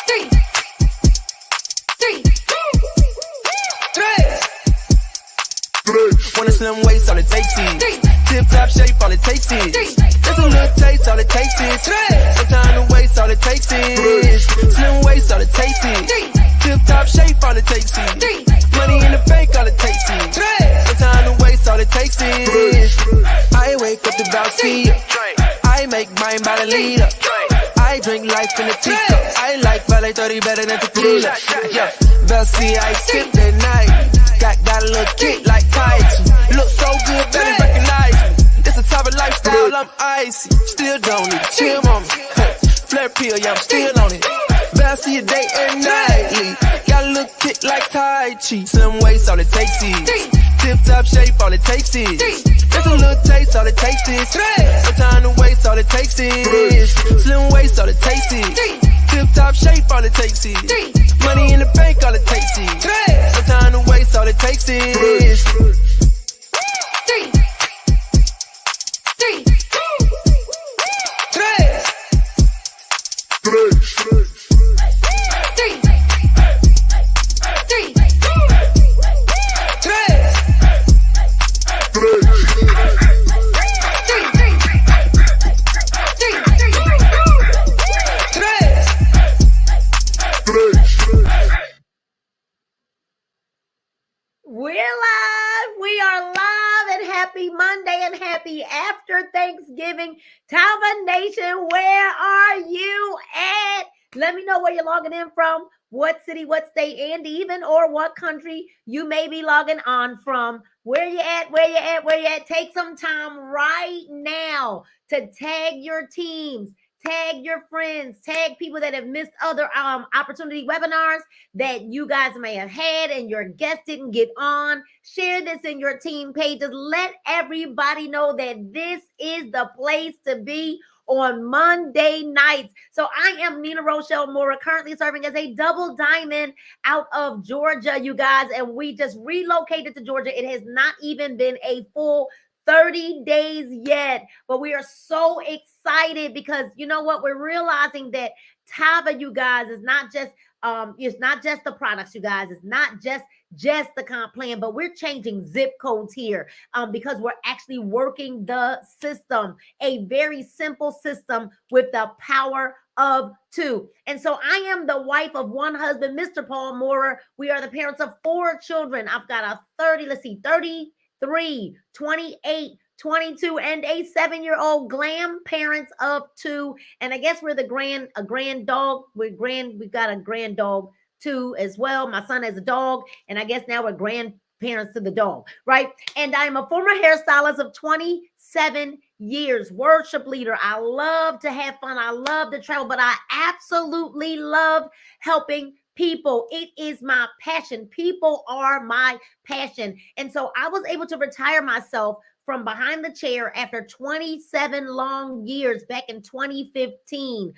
three. Want a slim waist, all it takes is tip top shape, all it takes is just a little taste, all it takes is no time to waste, all it takes is slim waist, all it takes is tip top shape, all it takes is money in the bank, all it takes is no time to waste, all it takes is I wake up to bounce tea, I make mine by the leader. I drink life in a teacup. I like Valet 30 better than tequila. Yeah, Velcy, I sip that night. Got a little kick like Tai Chi. Look so good, better recognize me. It's a type of lifestyle, I'm icy. Still don't need chill on me. Flare pill, yeah, I'm still on it. Velcy a day and nightly. Got a little kick like Tai Chi. Slim waist, all it takes is tip top shape, all it takes is just a little taste, all it takes is no time to waste, all it takes is slim waist, all it takes is tip top shape, all it takes is money in the bank, all it takes is no time to waste, all it takes is We're live. We are live, and happy Monday and happy after Thanksgiving. Tava Nation, where are you at? Let me know where you're logging in from, what city, what state, and even or what country you may be logging on from. Where you at, where you at, where you at. Take some time right now to tag your teams. Tag your friends, tag people that have missed other opportunity webinars that you guys may have had and your guest didn't get on. Share this in your team pages. Let everybody know that this is the place to be on Monday nights. So I am Nina Rochelle Mora, currently serving as a double diamond out of Georgia, you guys, and we just relocated to Georgia. It has not even been a full 30 days yet, but we are so excited because you know what? We're realizing that Tava, you guys, is not just it's not just the products, you guys. It's not just the comp plan, but we're changing zip codes here because we're actually working the system, a very simple system with the power of two. And so I am the wife of one husband, Mr. Paul Moorer. We are the parents of 4 children. I've got a 33, 28, 22, and a 7-year-old glam parents of 2. And I guess we're a grand dog. We've got a grand dog too as well. My son has a dog, and I guess now we're grandparents to the dog, right? And I'm a former hairstylist of 27 years, worship leader. I love to have fun. I love to travel, but I absolutely love helping people. It is my passion. People are my passion. And so I was able to retire myself from behind the chair after 27 long years back in 2015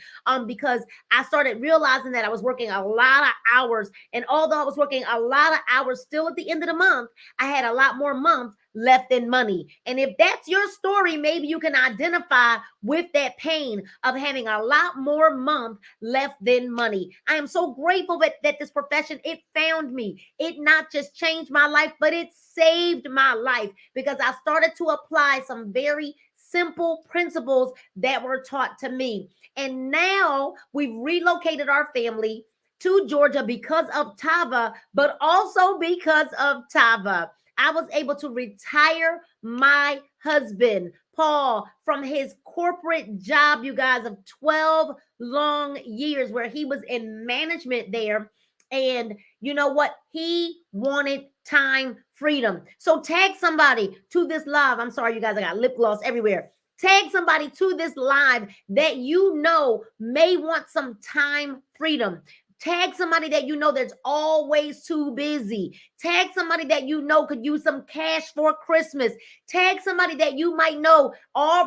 because I started realizing that I was working a lot of hours. And although I was working a lot of hours, still at the end of the month, I had a lot more months left in money. And if that's your story, maybe you can identify with that pain of having a lot more month left than money. I am so grateful that this profession, it found me. It not just changed my life, but it saved my life because I started to apply some very simple principles that were taught to me. And now we've relocated our family to Georgia because of Tava, but also because of Tava. I was able to retire my husband, Paul, from his corporate job, you guys, of 12 long years where he was in management there. And you know what? He wanted time freedom. So tag somebody to this live. I'm sorry, you guys, I got lip gloss everywhere. Tag somebody to this live that you know may want some time freedom. Tag somebody that you know that's always too busy. Tag somebody that you know could use some cash for Christmas. Tag somebody that you might know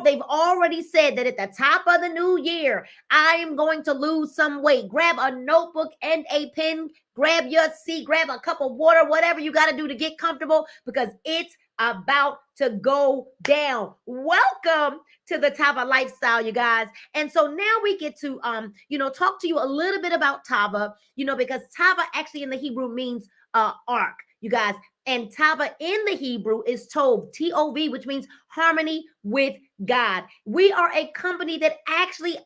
they've already said that at the top of the new year, I am going to lose some weight. Grab a notebook and a pen. Grab your seat. Grab a cup of water. Whatever you got to do to get comfortable because it's about to go down. Welcome to the Tava lifestyle, you guys. And so now we get to talk to you a little bit about Tava, because Tava actually in the Hebrew means ark, you guys. And Tava in the Hebrew is Tov, T-O-V, which means harmony with God. We are a company that actually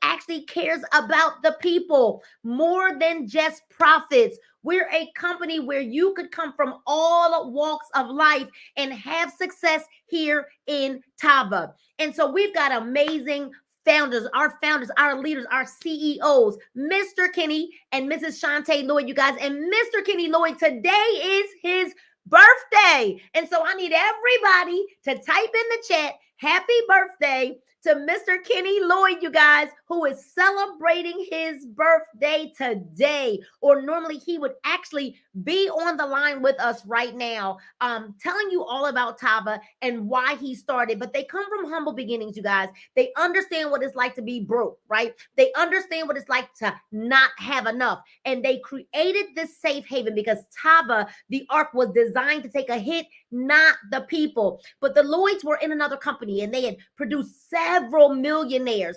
cares about the people more than just profits. We're a company where you could come from all walks of life and have success here in Tava. And so we've got amazing founders, our leaders, our CEOs, Mr. Kenny and Mrs. Shantae Lloyd, you guys. And Mr. Kenny Lloyd, today is his birthday. And so I need everybody to type in the chat, happy birthday to Mr. Kenny Lloyd, you guys, who is celebrating his birthday today. Or normally he would actually be on the line with us right now, telling you all about Tava and why he started. But they come from humble beginnings, you guys. They understand what it's like to be broke, right? They understand what it's like to not have enough. And they created this safe haven because Tava, the ark, was designed to take a hit, not the people. But the Lloyds were in another company and they had produced several millionaires,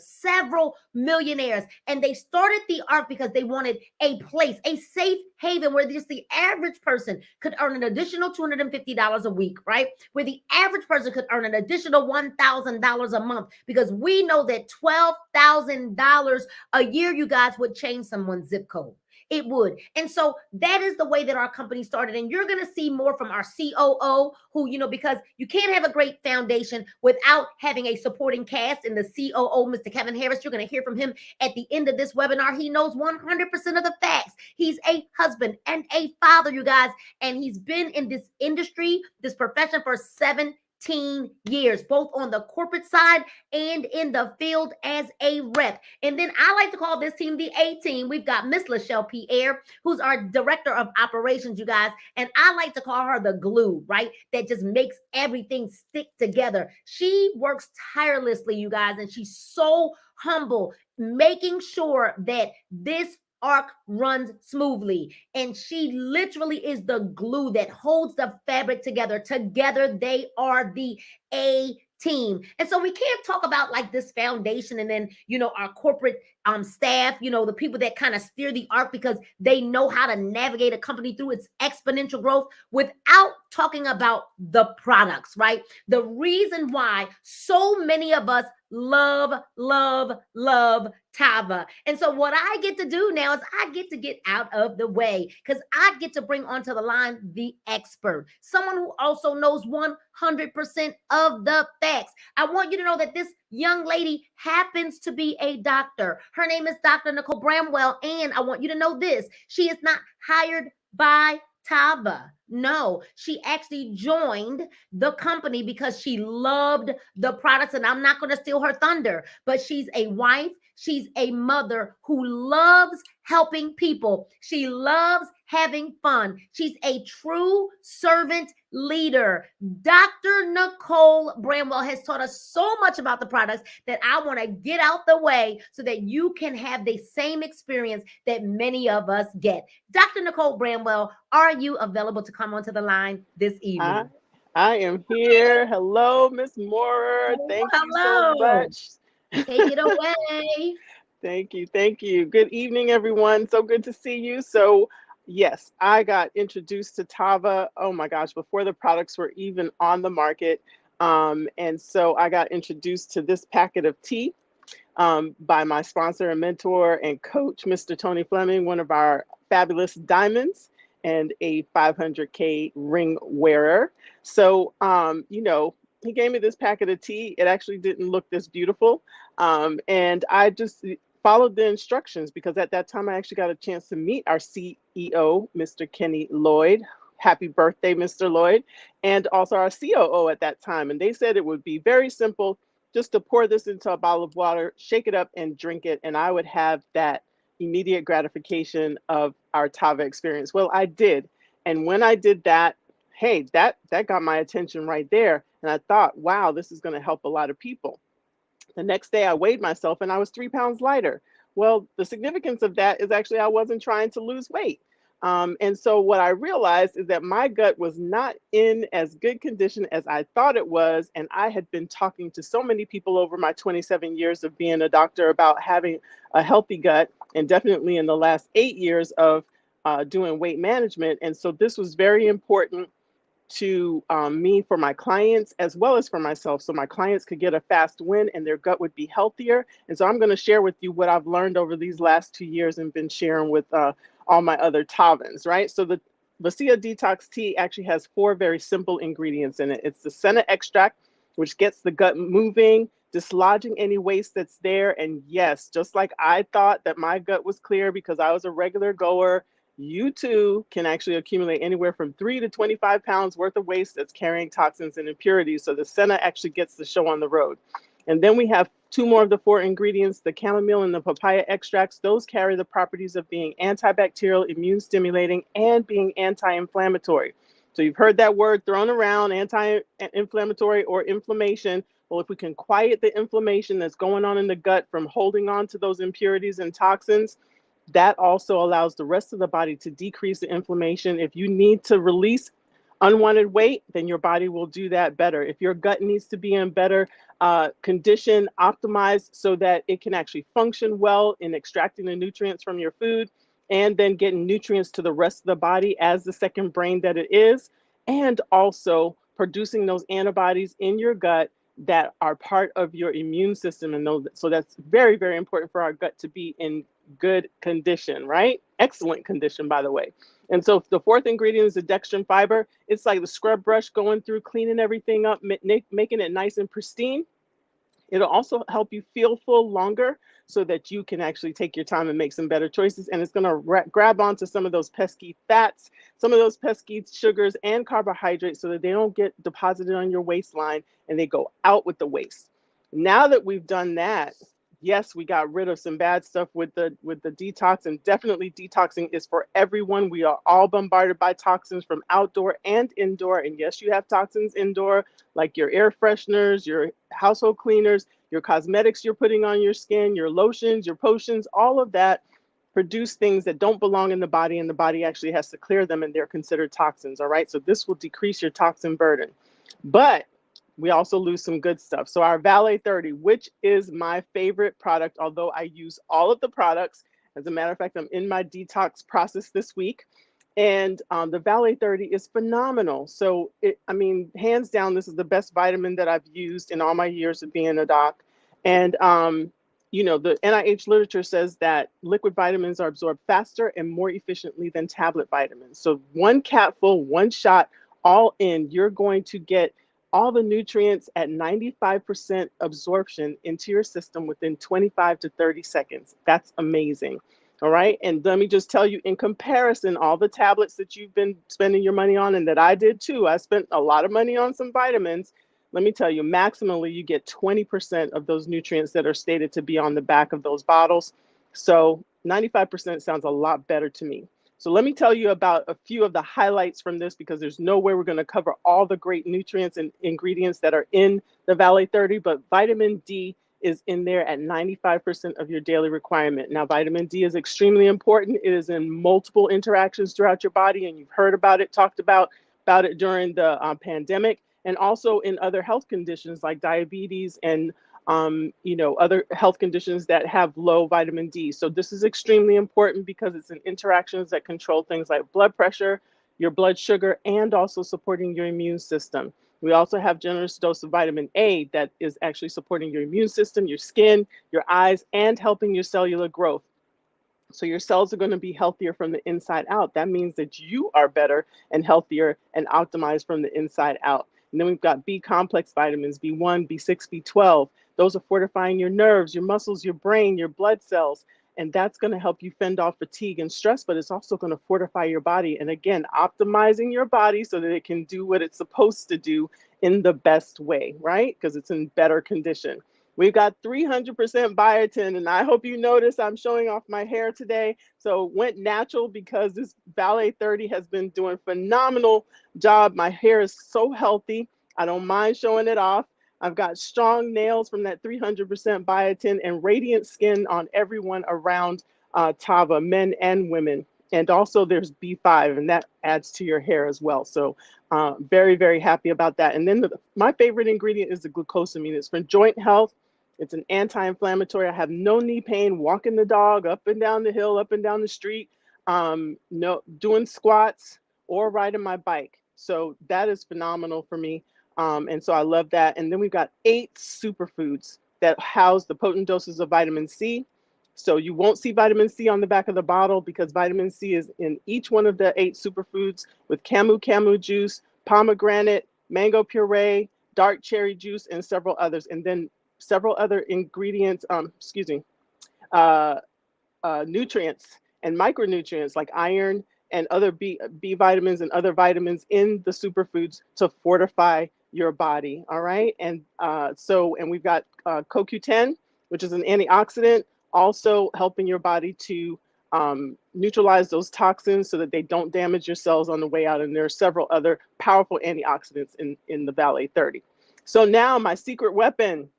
and they started the ark because they wanted a place, a safe haven where just the average person could earn an additional $250 a week, right? Where the average person could earn an additional $1,000 a month, because we know that $12,000 a year, you guys, would change someone's zip code. It would. And so that is the way that our company started. And you're going to see more from our COO, who, because you can't have a great foundation without having a supporting cast. And the COO, Mr. Kevin Harris, you're going to hear from him at the end of this webinar. He knows 100% of the facts. He's a husband and a father, you guys. And he's been in this industry, this profession for 17 years, both on the corporate side and in the field as a rep. And then I like to call this team the A team. We've got Miss Lachelle Pierre, who's our director of operations, you guys. And I like to call her the glue, right? That just makes everything stick together. She works tirelessly, you guys, and she's so humble, making sure that this ark runs smoothly. And she literally is the glue that holds the fabric together. Together, they are the A team. And so we can't talk about like this foundation and then, our corporate staff, the people that kind of steer the ark because they know how to navigate a company through its exponential growth without talking about the products, right? The reason why so many of us love Tava. And so what I get to do now is I get to get out of the way because I get to bring onto the line the expert, someone who also knows 100% of the facts. I want you to know that this young lady happens to be a doctor. Her name is Dr. Nicole Bramwell. And I want you to know this. She is not hired by Tava. No, she actually joined the company because she loved the products. And I'm not going to steal her thunder, but she's a wife. She's a mother who loves helping people. She loves having fun. She's a true servant leader. Dr. Nicole Bramwell has taught us so much about the products that I want to get out the way so that you can have the same experience that many of us get. Dr. Nicole Bramwell, are you available to come onto the line this evening? I am here. Hello, Miss Moorer. Thank you so much. Take it away. Thank you. Thank you. Good evening, everyone. So good to see you. So yes, I got introduced to Tava, oh my gosh, before the products were even on the market. And so I got introduced to this packet of tea by my sponsor and mentor and coach, Mr. Tony Fleming, one of our fabulous diamonds and a 500K ring wearer. So, he gave me this packet of tea. It actually didn't look this beautiful. And I just followed the instructions because at that time I actually got a chance to meet our CEO, Mr. Kenny Lloyd. Happy birthday, Mr. Lloyd. And also our COO at that time. And they said it would be very simple just to pour this into a bottle of water, shake it up and drink it. And I would have that immediate gratification of our Tava experience. Well, I did. And when I did that, hey, that got my attention right there. And I thought, wow, this is going to help a lot of people. The next day I weighed myself and I was 3 pounds lighter. Well, the significance of that is actually I wasn't trying to lose weight. And so what I realized is that my gut was not in as good condition as I thought it was. And I had been talking to so many people over my 27 years of being a doctor about having a healthy gut, and definitely in the last 8 years of doing weight management. And so this was very important to me for my clients as well as for myself, so my clients could get a fast win and their gut would be healthier. And so I'm going to share with you what I've learned over these last 2 years and been sharing with all my other Tavans, right? So the Vasia Detox Tea actually has 4 very simple ingredients in it. It's the senna extract, which gets the gut moving, dislodging any waste that's there. And yes, just like I thought that my gut was clear because I was a regular goer, you too can actually accumulate anywhere from 3 to 25 pounds worth of waste that's carrying toxins and impurities. So the senna actually gets the show on the road. And then we have 2 more of the 4 ingredients, the chamomile and the papaya extracts. Those carry the properties of being antibacterial, immune stimulating, and being anti-inflammatory. So you've heard that word thrown around, anti-inflammatory or inflammation. Well, if we can quiet the inflammation that's going on in the gut from holding on to those impurities and toxins, that also allows the rest of the body to decrease the inflammation. If you need to release unwanted weight, then your body will do that better. If your gut needs to be in better condition, optimized so that it can actually function well in extracting the nutrients from your food and then getting nutrients to the rest of the body as the second brain that it is, and also producing those antibodies in your gut that are part of your immune system. And so that's very, very important for our gut to be in good condition, right? Excellent condition, by the way. And so the 4th ingredient is the Dextrin Fiber. It's like the scrub brush going through, cleaning everything up, making it nice and pristine. It'll also help you feel full longer so that you can actually take your time and make some better choices. And it's going to grab onto some of those pesky fats, some of those pesky sugars and carbohydrates so that they don't get deposited on your waistline and they go out with the waste. Now that we've done that, yes, we got rid of some bad stuff with the detox, and definitely detoxing is for everyone. We are all bombarded by toxins from outdoor and indoor. And yes, you have toxins indoor, like your air fresheners, your household cleaners, your cosmetics you're putting on your skin, your lotions, your potions, all of that produce things that don't belong in the body, and the body actually has to clear them, and they're considered toxins. All right, so this will decrease your toxin burden. But we also lose some good stuff. So our Valet 30, which is my favorite product, although I use all of the products. As a matter of fact, I'm in my detox process this week. And the Valet 30 is phenomenal. So, hands down, this is the best vitamin that I've used in all my years of being a doc. And, the NIH literature says that liquid vitamins are absorbed faster and more efficiently than tablet vitamins. So 1 capful, 1 shot, all in, you're going to get all the nutrients at 95% absorption into your system within 25 to 30 seconds. That's amazing. All right. And let me just tell you, in comparison, all the tablets that you've been spending your money on, and that I did too, I spent a lot of money on some vitamins. Let me tell you, maximally, you get 20% of those nutrients that are stated to be on the back of those bottles. So 95% sounds a lot better to me. So let me tell you about a few of the highlights from this, because there's no way we're going to cover all the great nutrients and ingredients that are in the Valet 30, but vitamin D is in there at 95% of your daily requirement. Now, vitamin D is extremely important. It is in multiple interactions throughout your body, and you've heard about it, talked about it during the pandemic, and also in other health conditions like diabetes and other health conditions that have low vitamin D. So this is extremely important because it's in interactions that control things like blood pressure, your blood sugar, and also supporting your immune system. We also have generous dose of vitamin A that is actually supporting your immune system, your skin, your eyes, and helping your cellular growth. So your cells are going to be healthier from the inside out. That means that you are better and healthier and optimized from the inside out. And then we've got B complex vitamins, B1, B6, B12. Those are fortifying your nerves, your muscles, your brain, your blood cells. And that's going to help you fend off fatigue and stress, but it's also going to fortify your body. And again, optimizing your body so that it can do what it's supposed to do in the best way, right? Because it's in better condition. We've got 300% biotin, and I hope you notice I'm showing off my hair today. So went natural because this Valet 30 has been doing a phenomenal job. My hair is so healthy. I don't mind showing it off. I've got strong nails from that 300% biotin and radiant skin on everyone around Tava, men and women. And also there's B5, and that adds to your hair as well. So very, very happy about that. And then my favorite ingredient is the glucosamine. It's for joint health. It's an anti-inflammatory. I have no knee pain, walking the dog up and down the hill, up and down the street, no doing squats or riding my bike. So that is phenomenal for me. And so I love that. And then we've got 8 superfoods that house the potent doses of vitamin C. So you won't see vitamin C on the back of the bottle because vitamin C is in each one of the 8 superfoods with camu juice, pomegranate, mango puree, dark cherry juice, and several others. And then several other ingredients, nutrients and micronutrients like iron and other B vitamins and other vitamins in the superfoods to fortify your body. All right. And and we've got CoQ10, which is an antioxidant, also helping your body to neutralize those toxins so that they don't damage your cells on the way out. And there are several other powerful antioxidants in the Valet 30. So now my secret weapon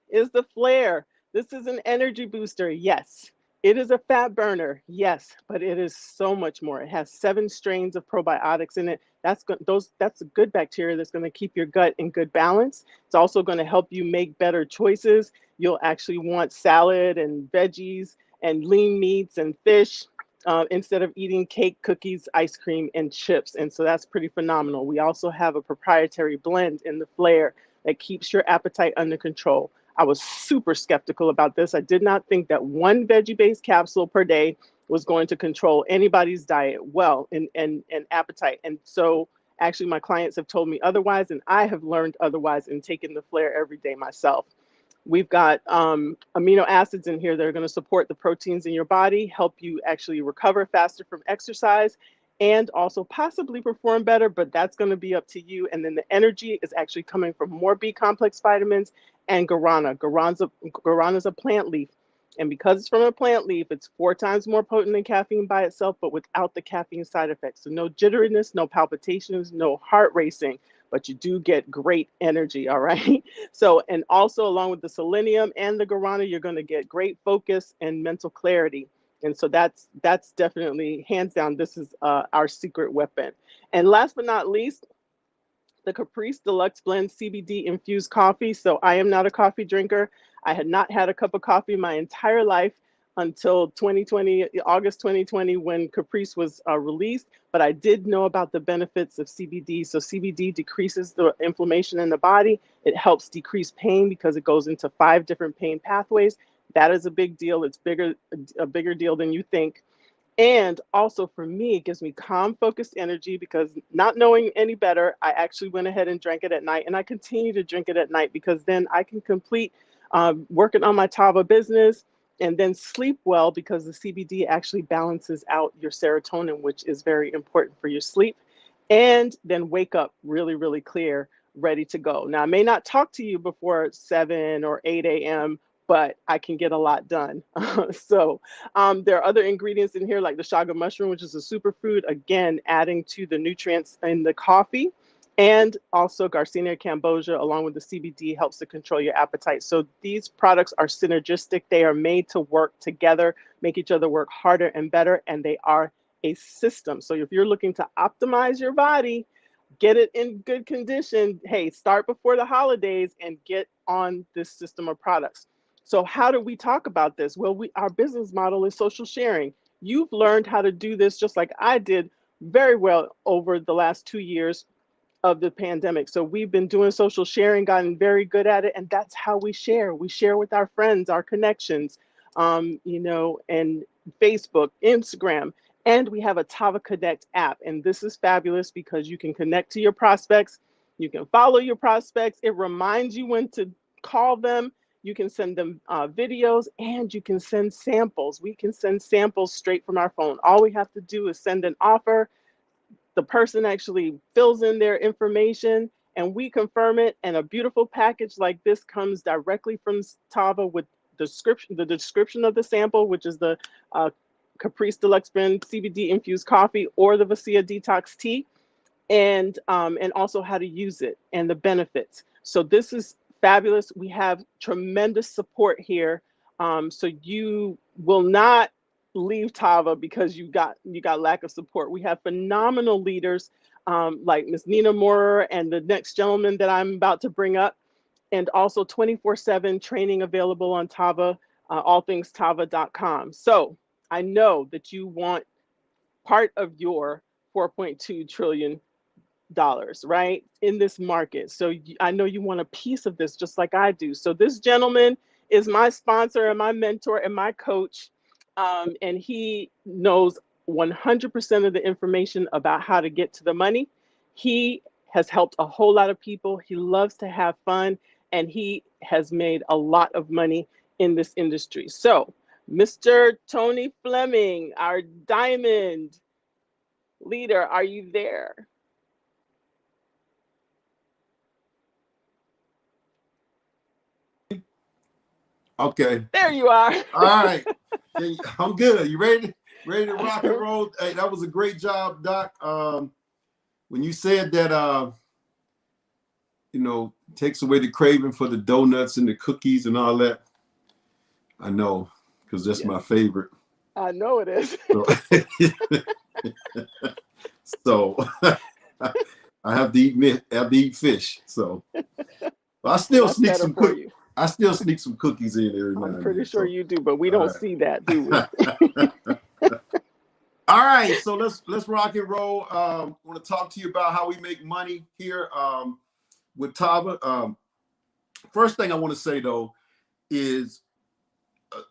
is the Flare. This is an energy booster. Yes. It is a fat burner, yes, but it is so much more. It has 7 strains of probiotics in it. That's a good bacteria that's going to keep your gut in good balance. It's also going to help you make better choices. You'll actually want salad and veggies and lean meats and fish instead of eating cake, cookies, ice cream, and chips. And so that's pretty phenomenal. We also have a proprietary blend in the Flare that keeps your appetite under control. I was super skeptical about this. I did not think that 1 veggie-based capsule per day was going to control anybody's diet well and appetite. And so actually my clients have told me otherwise, and I have learned otherwise in taking the Flare every day myself. We've got amino acids in here that are going to support the proteins in your body, help you actually recover faster from exercise, and also possibly perform better, but that's going to be up to you. And then the energy is actually coming from more B complex vitamins and guarana. Guarana is a plant leaf. And because it's from a plant leaf, it's 4 times more potent than caffeine by itself, but without the caffeine side effects. So no jitteriness, no palpitations, no heart racing, but you do get great energy, all right? So, and also along with the selenium and the guarana, you're going to get great focus and mental clarity. And so that's definitely, hands down, this is our secret weapon. And last but not least, the Caprice Deluxe Blend CBD infused coffee. So I am not a coffee drinker. I had not had a cup of coffee my entire life until 2020, August 2020, when Caprice was released. But I did know about the benefits of CBD. So CBD decreases the inflammation in the body. It helps decrease pain because it goes into 5 different pain pathways. That is a big deal. It's a bigger deal than you think. And also for me, it gives me calm, focused energy because not knowing any better, I actually went ahead and drank it at night. And I continue to drink it at night because then I can complete working on my Tava business and then sleep well because the CBD actually balances out your serotonin, which is very important for your sleep. And then wake up really, really clear, ready to go. Now, I may not talk to you before 7 or 8 a.m., but I can get a lot done. So there are other ingredients in here like the chaga mushroom, which is a superfood, again, adding to the nutrients in the coffee. And also Garcinia cambogia, along with the CBD, helps to control your appetite. So these products are synergistic. They are made to work together, make each other work harder and better, and they are a system. So if you're looking to optimize your body, get it in good condition, hey, start before the holidays and get on this system of products. So how do we talk about this? Well, our business model is social sharing. You've learned how to do this just like I did very well over the last 2 years of the pandemic. So we've been doing social sharing, gotten very good at it. And that's how we share. We share with our friends, our connections, and Facebook, Instagram. And we have a Tava Connect app. And this is fabulous because you can connect to your prospects. You can follow your prospects. It reminds you when to call them. You can send them videos and you can send samples. We can send samples straight from our phone. All we have to do is send an offer. The person actually fills in their information and we confirm it. And a beautiful package like this comes directly from Tava with the description of the sample, which is the Caprice Deluxe Blend CBD infused coffee or the Vasia Detox tea, and also how to use it and the benefits. So this is fabulous. We have tremendous support here. So you will not leave Tava because you got lack of support. We have phenomenal leaders like Miss Nina Moore and the next gentleman that I'm about to bring up, and also 24/7 training available on Tava, allthingstava.com. So I know that you want part of your $4.2 trillion, right, in this market. So I know you want a piece of this just like I do. So this gentleman is my sponsor and my mentor and my coach. And he knows 100% of the information about how to get to the money. He has helped a whole lot of people. He loves to have fun, and he has made a lot of money in this industry. So Mr. Tony Fleming, our diamond leader, are you there? Okay. There you are. All right. I'm good. You ready? Ready to rock and roll? Hey, that was a great job, Doc. When you said that, takes away the craving for the donuts and the cookies and all that. I know, because that's my favorite. I know it is. So I have to eat fish. So I still sneak some cookies. I still sneak some cookies in every now and then. I'm pretty sure you do, but we don't see that, do we? All right, so let's rock and roll. I want to talk to you about how we make money here with Tava. First thing I want to say though is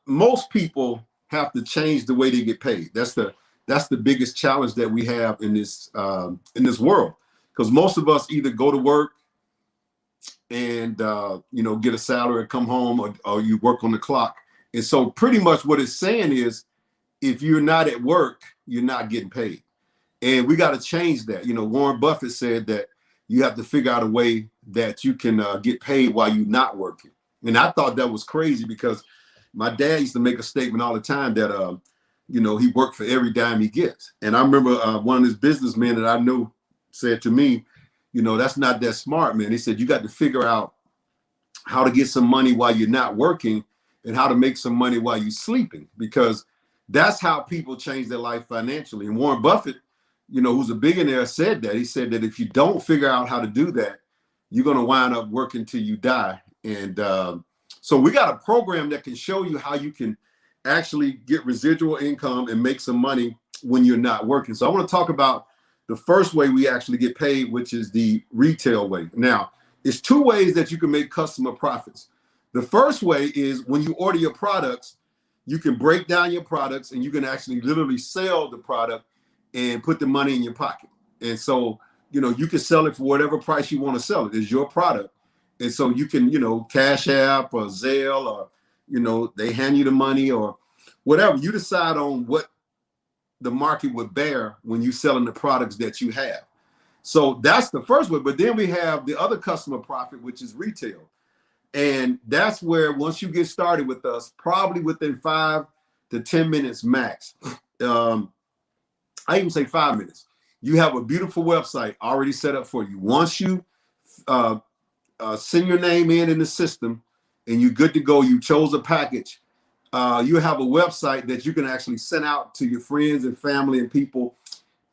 most people have to change the way they get paid. That's the biggest challenge that we have in this world, because most of us either go to work and get a salary, come home, or you work on the clock. And so pretty much what it's saying is, if you're not at work, you're not getting paid. And we got to change that. Warren Buffett said that you have to figure out a way that you can get paid while you're not working. And I thought that was crazy, because my dad used to make a statement all the time that, he worked for every dime he gets. And I remember one of his businessmen that I knew said to me, that's not that smart, man. He said, you got to figure out how to get some money while you're not working and how to make some money while you're sleeping, because that's how people change their life financially. And Warren Buffett, who's a billionaire, said that. He said that if you don't figure out how to do that, you're going to wind up working till you die. And so we got a program that can show you how you can actually get residual income and make some money when you're not working. So I want to talk about the first way we actually get paid, which is the retail way. Now, it's two ways that you can make customer profits. The first way is when you order your products, you can break down your products and you can actually literally sell the product and put the money in your pocket. And so, you can sell it for whatever price you want to sell it. It's your product. And so you can, Cash App or Zelle, or, they hand you the money or whatever. You decide on what the market would bear when you're selling the products that you have. So that's the first way. But then we have the other customer profit, which is retail. And that's where once you get started with us, probably within 5 to 10 minutes max, I even say 5 minutes, you have a beautiful website already set up for you. Once you send your name in the system and you're good to go, you chose a package, you have a website that you can actually send out to your friends and family and people,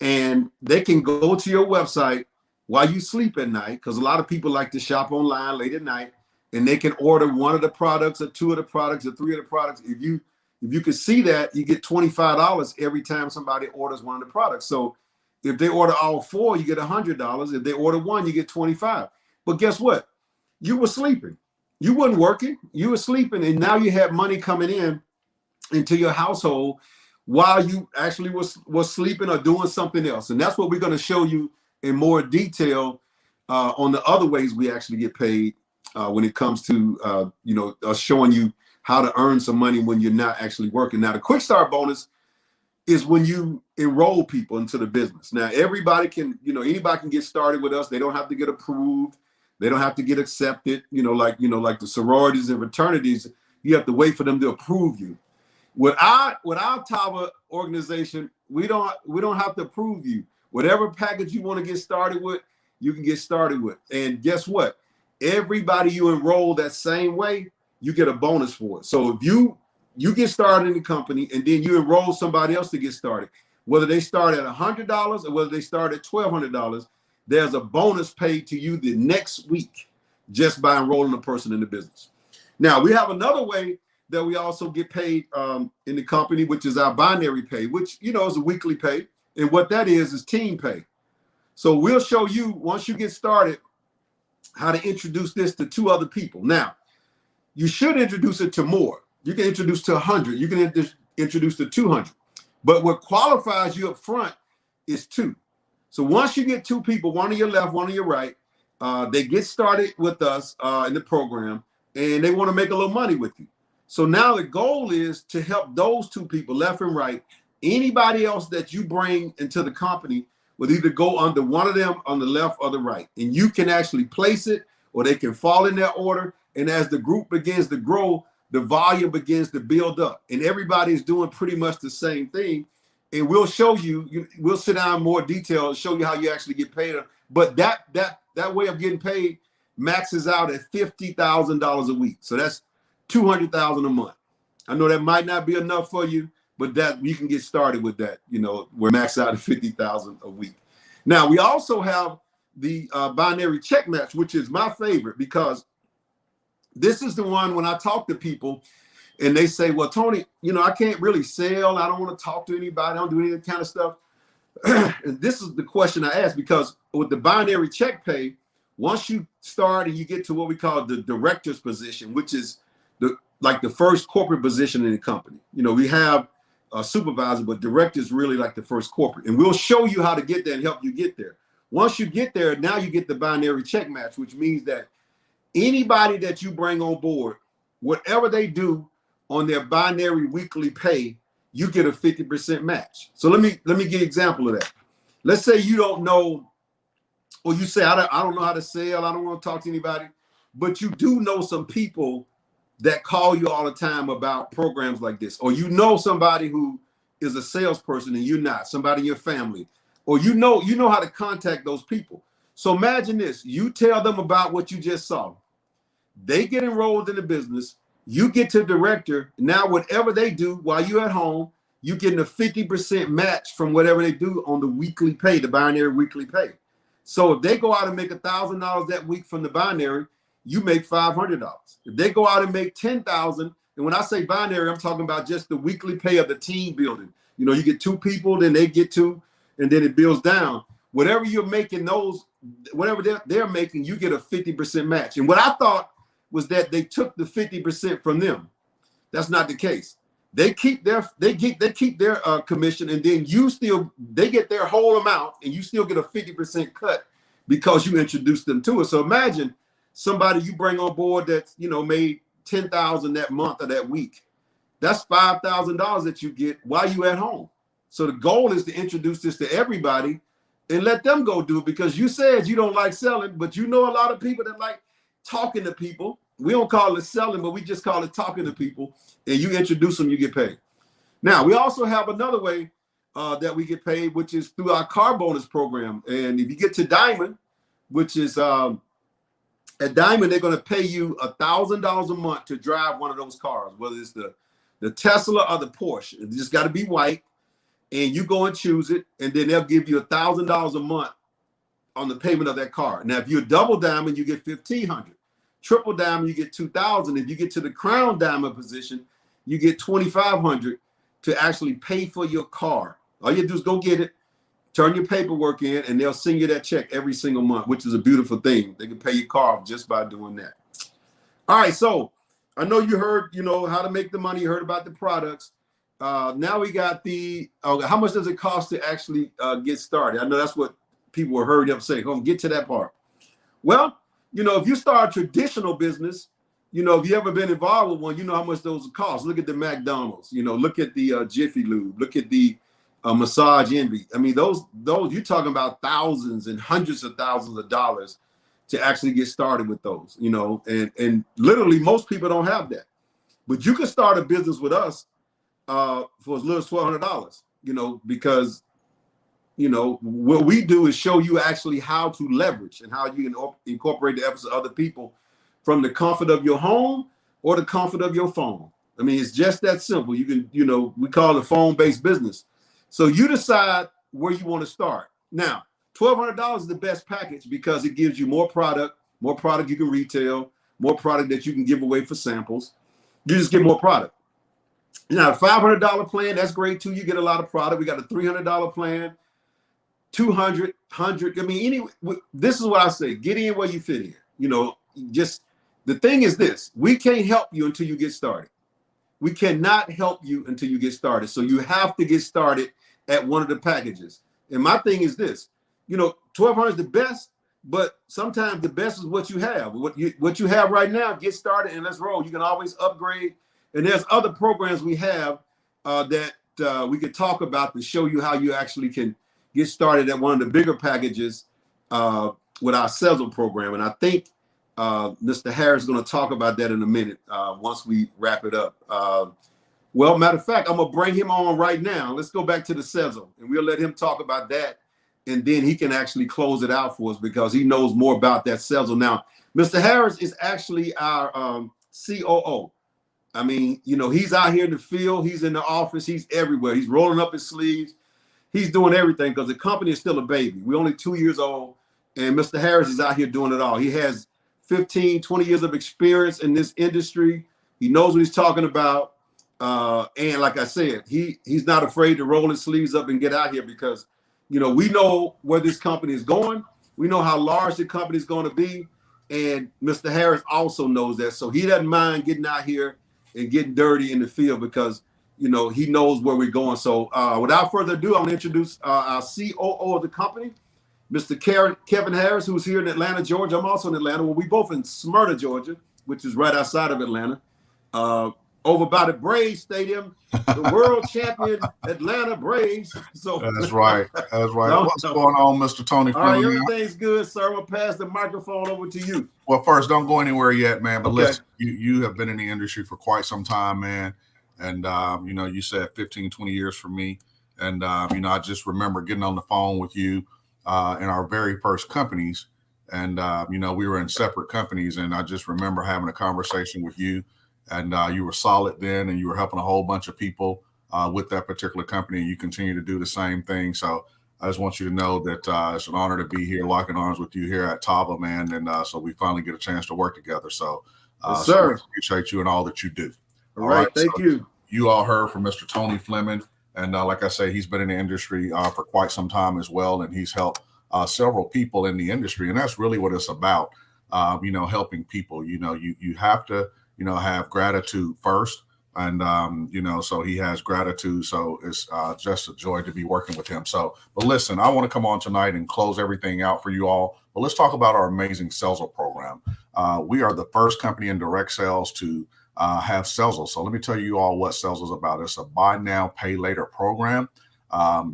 and they can go to your website while you sleep at night, because a lot of people like to shop online late at night, and they can order one of the products or two of the products or three of the products. If you can see that, you get $25 every time somebody orders one of the products. So if they order all four, you get $100. If they order one, you get $25. But guess what? You were sleeping. You weren't working. You were sleeping, and now you have money coming in into your household while you actually was sleeping or doing something else. And that's what we're going to show you in more detail on the other ways we actually get paid when it comes to us showing you how to earn some money when you're not actually working. Now, the quick start bonus is when you enroll people into the business. Now, everybody can, anybody can get started with us. They don't have to get approved. They don't have to get accepted, like the sororities and fraternities. You have to wait for them to approve you. With our Tava organization, we don't have to approve you. Whatever package you want to get started with, you can get started with. And guess what? Everybody you enroll that same way, you get a bonus for it. So if you you get started in the company, and then you enroll somebody else to get started. Whether they start at $100 or whether they start at $1,200, there's a bonus paid to you the next week just by enrolling a person in the business. Now, we have another way that we also get paid in the company, which is our binary pay, which, you know, is a weekly pay. And what that is team pay. So we'll show you, once you get started, how to introduce this to 2 other people. Now, you should introduce it to more. You can introduce to 100. You can introduce to 200. But what qualifies you up front is 2. So once you get 2 people, one on your left, one on your right, they get started with us in the program, and they want to make a little money with you. So now the goal is to help those 2 people, left and right. Anybody else that you bring into the company will either go under one of them on the left or the right. And you can actually place it, or they can fall in their order. And as the group begins to grow, the volume begins to build up. And everybody's doing pretty much the same thing. And we'll show you, we'll sit down in more detail and show you how you actually get paid. But that way of getting paid maxes out at $50,000 a week. So that's $200,000 a month. I know that might not be enough for you, but that you can get started with that. You know, we're maxed out at $50,000 a week. Now, we also have the binary check match, which is my favorite, because this is the one when I talk to people and they say, well, Tony, you know, I can't really sell. I don't want to talk to anybody. I don't do any of that kind of stuff. And this is the question I ask, because with the binary check pay, once you start and you get to what we call the director's position, which is like the first corporate position in the company. You know, we have a supervisor, but director is really like the first corporate. And we'll show you how to get there and help you get there. Once you get there, now you get the binary check match, which means that anybody that you bring on board, whatever they do on their binary weekly pay, you get a 50% match. So let me give an example of that. Let's say you don't know, or you say, I don't know how to sell. I don't want to talk to anybody, but you do know some people that call you all the time about programs like this, or you know somebody who is a salesperson and you're not, somebody in your family, or you know how to contact those people. So imagine this, you tell them about what you just saw. They get enrolled in the business, you get to director. Now, whatever they do while you're at home, you're getting a 50% match from whatever they do on the weekly pay, the binary weekly pay. So if they go out and make $1,000 that week from the binary, you make $500. If they go out and make $10,000, and when I say binary, I'm talking about just the weekly pay of the team building. You know, you get 2 people, then they get 2, and then it builds down. Whatever you're making, whatever they're making, you get a 50% match. And what I thought was that they took the 50% from them. That's not the case. They keep their commission, and then they get their whole amount, and you still get a 50% cut because you introduced them to it. So imagine somebody you bring on board that's, you know, made $10,000 that month or that week. That's $5,000 that you get while you at home. So the goal is to introduce this to everybody and let them go do it, because you said you don't like selling, but you know a lot of people that like talking to people. We don't call it selling, but we just call it talking to people, and you introduce them, you get paid. Now, we also have another way that we get paid, which is through our car bonus program. And if you get to Diamond, which is at Diamond, they're going to pay you $1,000 a month to drive one of those cars, whether it's the Tesla or the Porsche. It just got to be white, and you go and choose it, and then they'll give you $1,000 a month on the payment of that car. Now, if you're double Diamond, you get $1,500. Triple Diamond, you get $2,000. If you get to the Crown Diamond position, you get $2,500 to actually pay for your car. All you do is go get it, turn your paperwork in, and they'll send you that check every single month, which is a beautiful thing. They can pay your car off just by doing that. All right, so I know you heard, you know, how to make the money. You heard about the products. Now we got how much does it cost to actually get started? I know that's what people were hurried up saying. Come get to that part. Well, you know, if you start a traditional business, you know, if you ever been involved with one, you know how much those cost. Look at the McDonald's, you know, look at the Jiffy Lube, look at the Massage Envy. I mean, those you're talking about thousands and hundreds of thousands of dollars to actually get started with those, you know, and literally most people don't have that. But you can start a business with us for as little as $1,200, you know, because, you know, what we do is show you actually how to leverage and how you can incorporate the efforts of other people from the comfort of your home or the comfort of your phone. I mean, it's just that simple. You can, we call it phone-based business. So you decide where you want to start. Now, $1,200 is the best package because it gives you more product you can retail, more product that you can give away for samples. You just get more product. Now, a $500 plan, that's great too. You get a lot of product. We got a $300 plan, 200, 100. I mean, this is what I say: get in where you fit in. Just the thing is this: we can't help you until you get started. We cannot help you until you get started. So you have to get started at one of the packages. And my thing is this: $1,200 is the best, but sometimes the best is what you have. What you have right now, get started and let's roll. You can always upgrade. And there's other programs we have that we could talk about to show you how you actually can get started at one of the bigger packages with our Sezzle program. And I think Mr. Harris is going to talk about that in a minute once we wrap it up. Well, matter of fact, I'm going to bring him on right now. Let's go back to the Sezzle, and we'll let him talk about that. And then he can actually close it out for us because he knows more about that Sezzle. Now, Mr. Harris is actually our COO. I mean, he's out here in the field. He's in the office. He's everywhere. He's rolling up his sleeves. He's doing everything because the company is still a baby. We're only 2 years old, and Mr. Harris is out here doing it all. He has 15, 20 years of experience in this industry. He knows what he's talking about. And like I said, he's not afraid to roll his sleeves up and get out here because, we know where this company is going. We know how large the company is going to be. And Mr. Harris also knows that. So he doesn't mind getting out here and getting dirty in the field because, he knows where we're going. So without further ado, I'm going to introduce our COO of the company, Mr. Kevin Harris, who's here in Atlanta, Georgia. I'm also in Atlanta. Well, we both in Smyrna, Georgia, which is right outside of Atlanta. Over by the Braves Stadium, the world champion Atlanta Braves. So that's right. That's right. What's going on, Mr. Tony? All right, everything's good, sir. We'll pass the microphone over to you. Well, first, don't go anywhere yet, man. But listen, you have been in the industry for quite some time, man. And, you said 15, 20 years for me. And, I just remember getting on the phone with you in our very first companies. And, we were in separate companies. And I just remember having a conversation with you. And you were solid then, and you were helping a whole bunch of people with that particular company. And you continue to do the same thing. So I just want you to know that it's an honor to be here, locking arms with you here at Tava, man. And so we finally get a chance to work together. So, yes, so sir. I appreciate you and all that you do. All right. Thank you. You all heard from Mr. Tony Fleming. And like I say, he's been in the industry for quite some time as well. And he's helped several people in the industry. And that's really what it's about, helping people. You have to, have gratitude first. And, so he has gratitude. So it's just a joy to be working with him. So, but listen, I want to come on tonight and close everything out for you all. But let's talk about our amazing Sezzle program. We are the first company in direct sales to have Sezzle. So let me tell you all what Sezzle is about. It's a buy now, pay later program.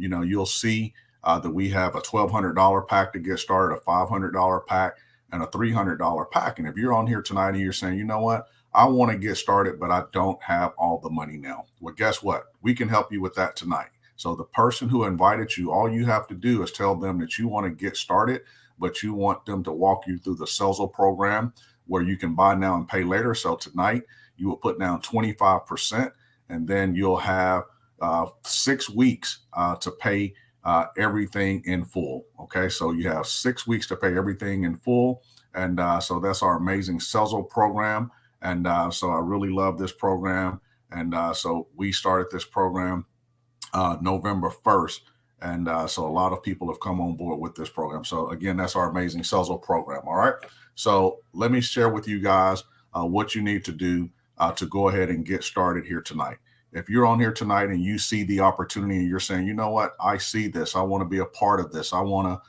You'll see that we have a $1,200 pack to get started, a $500 pack, and a $300 pack. And if you're on here tonight and you're saying, you know what, I want to get started, but I don't have all the money now. Well, guess what? We can help you with that tonight. So the person who invited you, all you have to do is tell them that you want to get started, but you want them to walk you through the Sezzle program where you can buy now and pay later. So tonight you will put down 25%, and then you'll have 6 weeks to pay everything in full. Okay. So you have 6 weeks to pay everything in full. And so that's our amazing Sezzle program. And so I really love this program. And so we started this program November 1st. And so a lot of people have come on board with this program. So again, that's our amazing Sezzle program. All right. So let me share with you guys what you need to do to go ahead and get started here tonight. If you're on here tonight and you see the opportunity and you're saying, you know what, I see this, I want to be a part of this, I want to,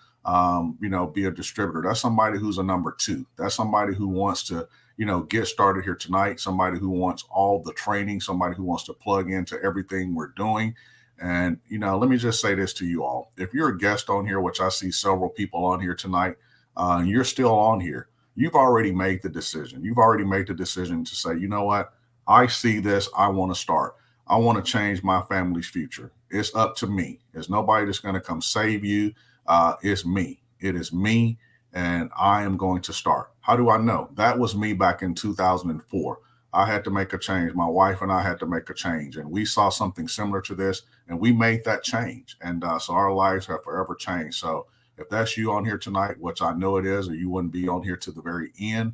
be a distributor. That's somebody who's a number two. That's somebody who wants to, get started here tonight. Somebody who wants all the training, somebody who wants to plug into everything we're doing. And, let me just say this to you all. If you're a guest on here, which I see several people on here tonight, and you're still on here, you've already made the decision. You've already made the decision to say, you know what, I see this, I want to start. I want to change my family's future. It's up to me. There's nobody that's going to come save you. It's me. It is me, and I am going to start. How do I know? That was me back in 2004. I had to make a change. My wife and I had to make a change, and we saw something similar to this, and we made that change. And so our lives have forever changed. So if that's you on here tonight, which I know it is, or you wouldn't be on here to the very end,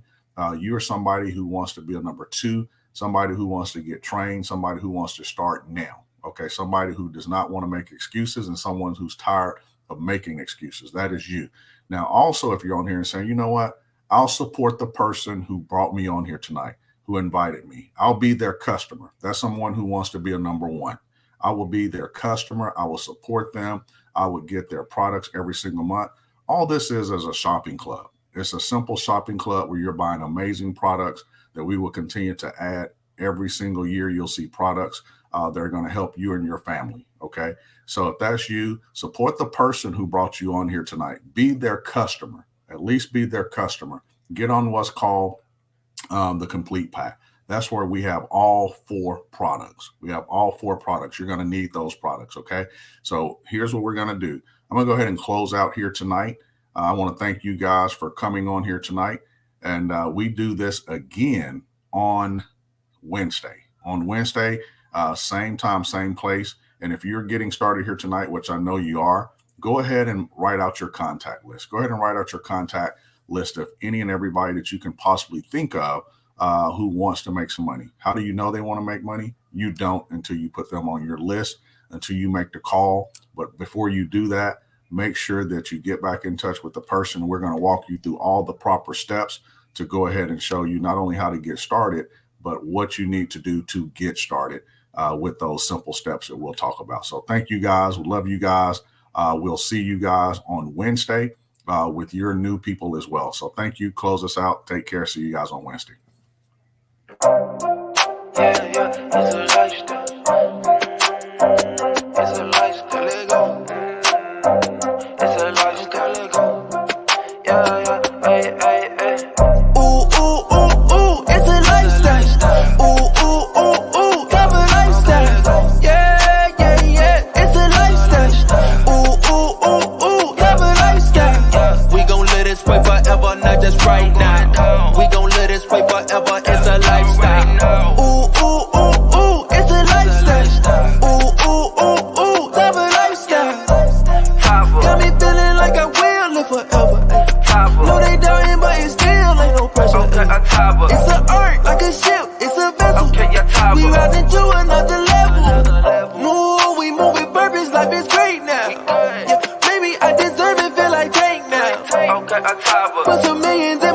you're somebody who wants to be a number 2, somebody who wants to get trained, somebody who wants to start now. Okay, somebody who does not want to make excuses, and someone who's tired of making excuses. That is you. Now, also, if you're on here and saying, you know what, I'll support the person who brought me on here tonight, who invited me. I'll be their customer. That's someone who wants to be a number 1. I will be their customer. I will support them. I would get their products every single month. All this is a shopping club. It's a simple shopping club where you're buying amazing products that we will continue to add every single year. You'll see products that are going to help you and your family. Okay. So if that's you, support the person who brought you on here tonight. Be their customer. At least be their customer. Get on what's called the complete pack. That's where we have all 4 products. We have all 4 products. You're going to need those products. Okay. So here's what we're going to do. I'm going to go ahead and close out here tonight. I want to thank you guys for coming on here tonight. And we do this again on Wednesday. On Wednesday, same time, same place. And if you're getting started here tonight, which I know you are, go ahead and write out your contact list. Go ahead and write out your contact list of any and everybody that you can possibly think of who wants to make some money. How do you know they want to make money? You don't until you put them on your list, until you make the call. But before you do that, make sure that you get back in touch with the person. We're going to walk you through all the proper steps to go ahead and show you not only how to get started, but what you need to do to get started with those simple steps that we'll talk about. So thank you guys. We love you guys. We'll see you guys on Wednesday with your new people as well. So thank you. Close us out. Take care. See you guys on Wednesday. Yeah, it's a lifestyle. It's a lifestyle, let go. It's a lifestyle, let go. Yeah, hey. Ooh, it's a lifestyle. Ooh, have a lifestyle. Yeah, it's a lifestyle. Ooh, have a lifestyle. We gon' let it sway forever, not just right now. We gon' let it sway forever, it's a lifestyle. Ooh, it's a lifestyle. Ooh, have a lifestyle. Got me feeling like I will live forever. No, they doubting, but it still ain't no pressure. It's an art, like a ship, it's a vessel. We riding to another level. No, we move with purpose, life is great now. Yeah, maybe I deserve it, feel like Tank now. Put some millions in